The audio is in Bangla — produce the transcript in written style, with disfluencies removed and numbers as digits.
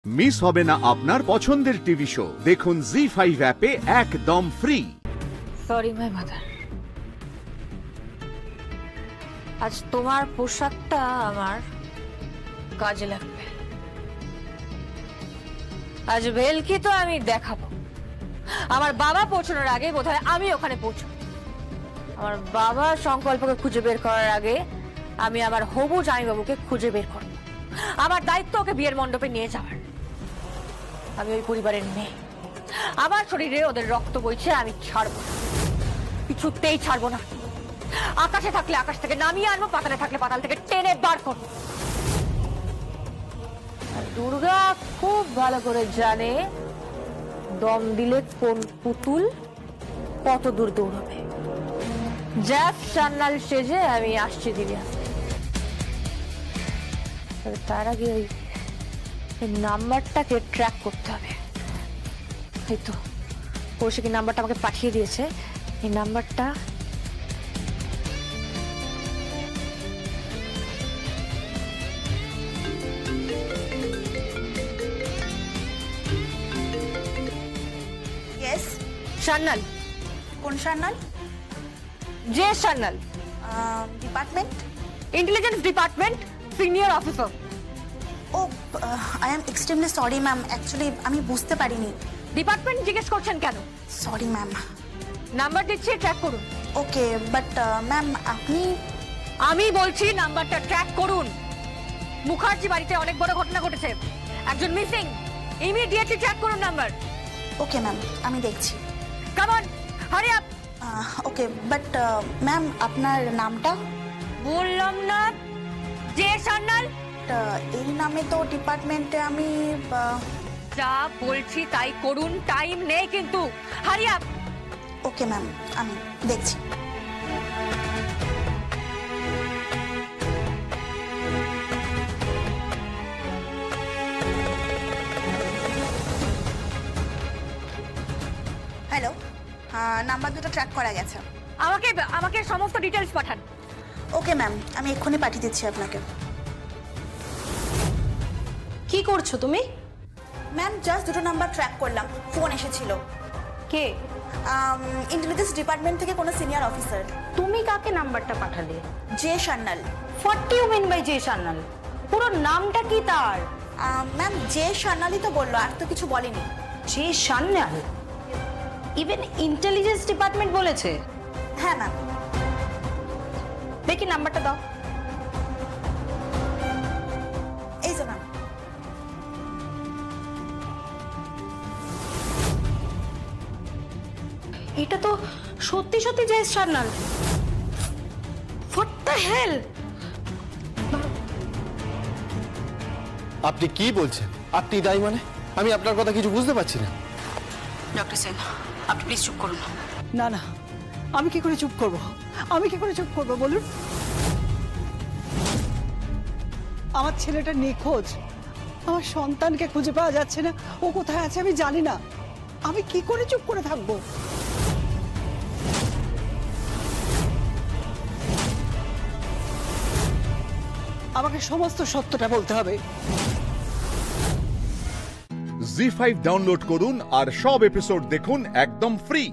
মিস হবে না আপনার পছন্দের টিভি শো। দেখুন জি5 অ্যাপে একদম ফ্রি। সরি মাই মাদার, আজ তোমার পোশাকটা আমার কাজে লাগবে। আজ ভেলকি তো আমি দেখাবো। আমার বাবা পৌঁছানোর আগে বোধহয় আমি ওখানে পৌঁছাবো। আমার বাবা সংকল্পকে খুঁজে বের করার আগে আমি আমার হবু জামাইবাবুকে খুঁজে বের করব। আমার দায়িত্ব ওকে বিয়ের মণ্ডপে নিয়ে যাওয়ার। আমি ওই পরিবারের মেয়ে, আমার শরীরে ওদের রক্ত বইছে, আমি ছাড়বো না, কিছুতেই ছাড়বো না। আকাশে থাকলে আকাশ থেকে নামিয়ে আনবো, পাতালে থাকলে পাতাল থেকে টেনে বার করবো। দুর্গা খুব ভালো করে জানে দম দিলে কোন পুতুল কত দূর দৌড়াবে। জ্যাফ সান্নাল সেজে আমি আসছি দিদি। তার আগে ওই নাম্বারটাকে ট্র্যাক করতে হবে। এই তো কৌশিকী নাম্বারটা আমাকে পাঠিয়ে দিয়েছে। এই নাম্বারটা সান্নাল। কোন সান্নাল? যে Sanyal, department, intelligence department senior officer. Oh I am extremely sorry ma'am, actually আমি বুঝতে পারিনি। ডিপার্টমেন্ট জিজ্ঞেস করছেন কেন? Sorry ma'am. নাম্বার দিচ্ছি, ট্র্যাক করুন। ওকে, বাট ম্যাম আপনি, আমি বলছি নাম্বারটা ট্র্যাক করুন। মুখার্জি বাড়িতে অনেক বড় ঘটনা ঘটেছে, একজন মিসিং। ইমিডিয়েটলি ট্র্যাক করুন নাম্বার। ওকে ম্যাম, আমি দেখছি। Come on, hurry up. Okay, but ma'am আপনার নামটা? বললাম না যে সান্নাল। এই নামে তো ডিপার্টমেন্টে আমি যা বলছি তাই করুন, টাইম নেই কিন্তু। হারি আপ। ওকে ম্যাম, আমি দেখছি। হ্যালো, নাম্বার দুটো ট্র্যাক করা গেছে। আমাকে আমাকে সমস্ত ডিটেইলস পাঠান। ওকে ম্যাম, আমি এক্ষুনি পাঠিয়ে দিচ্ছি আপনাকে। কি করছো তুমি? ম্যাম জাস্ট দুটো নাম্বার ট্র্যাক করলাম, ফোন এসেছিল। কে? ইন্টেলিজেন্স ডিপার্টমেন্ট থেকে কোনো সিনিয়র অফিসার। তুমি কাকে নাম্বারটা পাঠালে? J Sanyal. What do you mean by J Sanyal? পুরো নামটা কি তার? ম্যাম জে সান্নালই তো বললো, আর তো কিছু বলেনি। J Sanyal? Even intelligence department বলেছে? হ্যাঁ ম্যাম। দেখি নাম্বারটা দাও। এই যে ম্যাম। এটা তো সত্যি সত্যি J Sanyal. What the hell? আপনি কি বলছেন? আপনি দায়ী মানে? আমি আপনার কথা কিছু বুঝতে পারছি না। ডক্টর সেন, আপনি প্লিজ চুপ করুন। না না, আমি কি করে চুপ করব? আমি কি করে চুপ করব বলুন? আমার ছেলেটা নিখোঁজ, আমার সন্তানকে খুঁজে পাওয়া যাচ্ছে না। ও কোথায় আছে আমি জানি না। আমি কি করে চুপ করে থাকবো? আমাকে সমস্ত সত্যটা বলতে হবে। জি5 ডাউনলোড করুন আর সব এপিসোড দেখুন একদম ফ্রি।